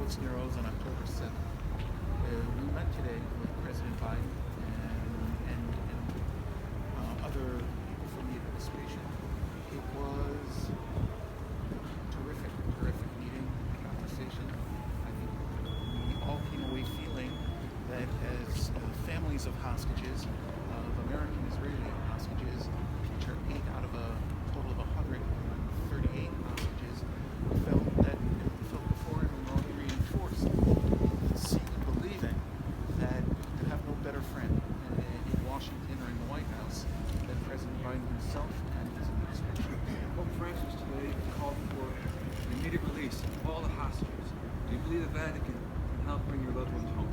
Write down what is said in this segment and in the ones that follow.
Cisneros on October 7th. We met today with President Biden and other people from the administration. It was terrific meeting, conversation. I think we all came away feeling that as families of hostages, of American Israeli hostages, which are 8 out of a total of 138 hostages, felt before and were only reinforced, seeing and believing that you have no better friend in Washington or in the White House than President Biden himself and his administration. Pope Francis today called for the immediate release of all the hostages. Do you believe the Vatican can help bring your loved ones home?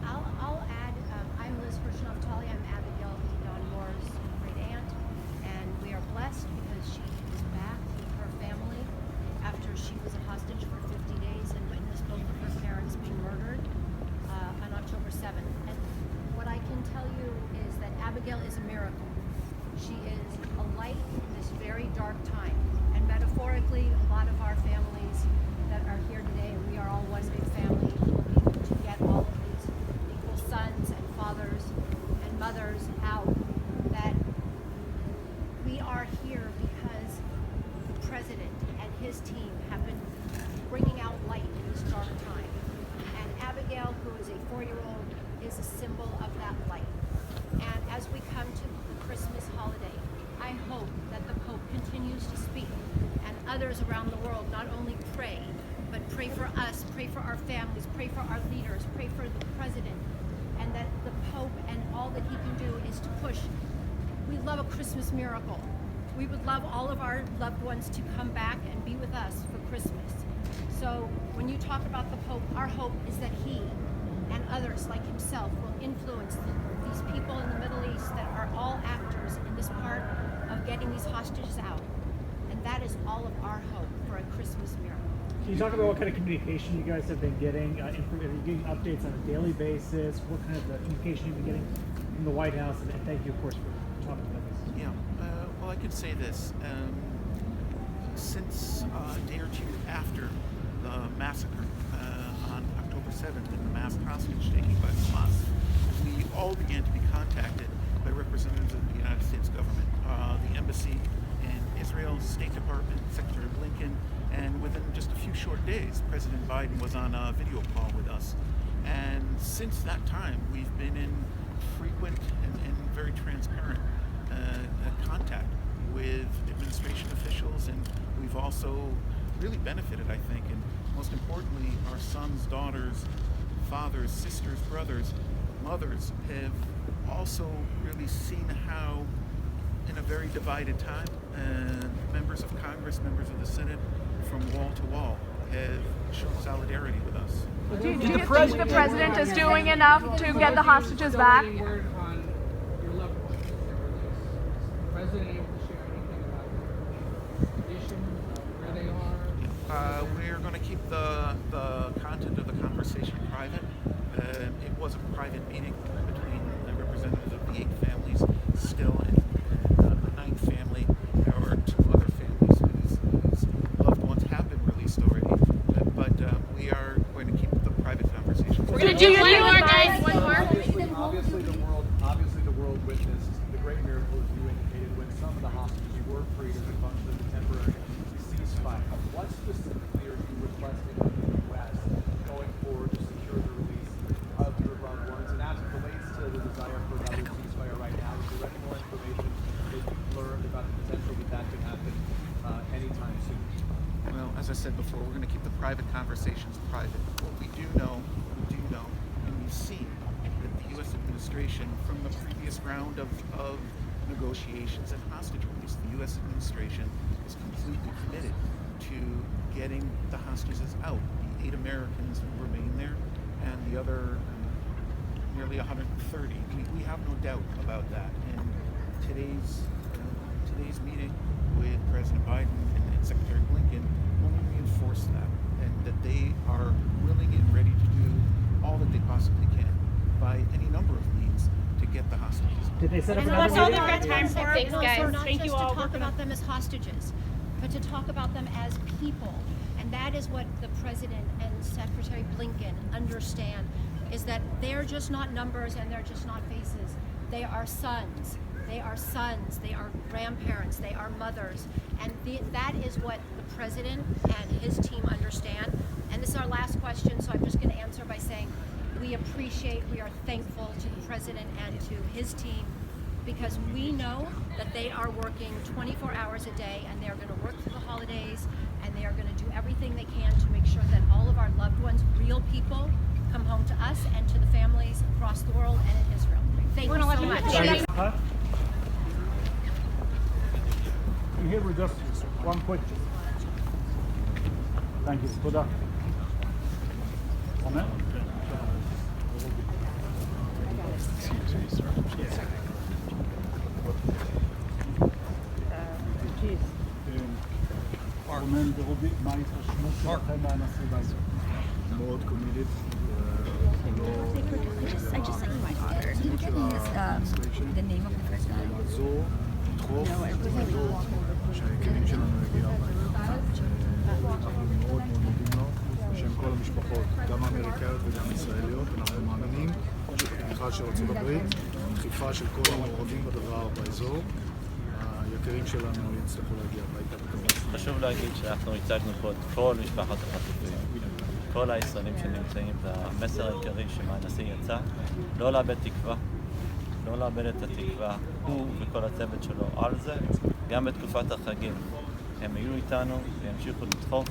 I'll add, I'm Liz Hirschnoff-Talley. I'm Abigail Don Moore's great aunt, and we are blessed because she is back with her family after she was a hostage for 50 days and witnessed both of her parents being murdered on October 7th. And what I can tell you is that Abigail is a miracle. She is a light in this very dark time. And metaphorically, a lot of our families that are here today, and we are all one big family, looking to get all of these equal sons and fathers and mothers out, that we are here because the president and his team have been bringing out light in this dark time. And Abigail, who is a 4-year-old, is a symbol of that light. And as we come to the Christmas holiday, I hope that the Pope continues to speak and others around the world not only pray, but pray for us, pray for our families, pray for our leaders, pray for the president, and that the Pope and all that he can do is to push. We love a Christmas miracle. We would love all of our loved ones to come back and be with us for Christmas. So when you talk about the Pope, our hope is that he and others like himself will influence these people in the Middle East that are all actors in this part of getting these hostages out. And that is all of our hope for a Christmas miracle. Can you talk about what kind of communication you guys have been getting? Are you getting updates on a daily basis? What kind of communication you've been getting from the White House? And thank you, of course, for talking about this. Yeah, well, I could say this. Since a day or two after the massacre on October 7th and the mass hostage taking by Hamas, we all began to be contacted by representatives of the United States government, the embassy in Israel, State Department, Secretary Blinken, and within just a few short days, President Biden was on a video call with us. And since that time, we've been in frequent and very transparent contact with administration officials, and we've also really benefited, I think, and most importantly, our sons, daughters, fathers, sisters, brothers, mothers have also really seen how, in a very divided time, members of Congress, members of the Senate, from wall to wall, have shown solidarity with us. Do you think the president is doing enough to get the hostages back? Word on your loved ones that were released. Is the president able to share anything about their condition, where they are? We're going to keep the content of the conversation private. It was a private meeting between the representatives of the 8 families still and the 9th family. There are 2 other families whose loved ones have been released already. But we are going to keep the private conversation. Did you one more, guys? One more? Obviously the world witnessed the great miracle, as you indicated, when some of the hostages were freed as a function of the temporary ceasefire. What specifically are you requesting of the U.S. going forward to secure the release of your loved ones? And as it relates to the desire for another ceasefire right now, is there any more information that you've learned about the potential that could happen anytime soon? Well, as I said before, we're going to keep the private conversations private. What we do know, and we've seen that the U.S. administration, from the previous round of negotiations and hostage release, the U.S. administration is completely committed to getting the hostages out. The 8 Americans who remain there, and the other nearly 130. We have no doubt about that. And today's meeting with President Biden and Secretary Blinken only reinforce that, and that they are willing and ready to do all that they possibly can by any number of means to get the hostages. Did they set up And another also meeting? they've got time for Thanks, guys. not Thank just you all. to talk about them as hostages, but to talk about them as people And that is what the President and Secretary Blinken understand, is that they're just not numbers and they're just not faces. They are sons. They are sons. They are grandparents. They are mothers. And that is what the President and his team understand. And this is our last question, so I'm just going to answer by saying we are thankful to the President and to his team, because we know that they are working 24 hours a day, and they are going to work through the holidays, and they are going to do everything they can to make sure that all of our loved ones, real people, come home to us and to the families across the world and in Israel. Thank you so much. Huh? I'm here with just one quick. Thank you. Toda. Amen. רונן ורובי, מה ההתרשמות שלכם מהנשיא ביידן? מאוד קומידית. I just sent you my daughter. Can you get me the name of the first guy? לעזור, לדחוף, ולדאוג שהיקירים שלנו יגיעו הביתה. אנחנו מאוד מאוד מודים לו, בשם כל המשפחות, גם האמריקאיות וגם הישראליות. אנחנו מאמינים שבתמיכה של ארצות הברית, דחיפה של כל המעורבים בדבר באזור, היקירים שלנו יצטרכו להגיע הביתה בקרוב. חשוב להגיד שאנחנו הצגנו פה את כל משפחת החטופים, כל הישראלים שנמצאים, והמסר העיקרי שמהנשיא יצא, לא לאבד תקווה, לא לאבד את התקווה, הוא וכל הצוות שלו על זה, גם בתקופת החגים. הם יהיו איתנו וימשיכו לדחוף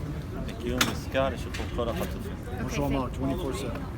לקיום עסקה לשחרור כל החטופים. כמו שהוא אמר, 24/7.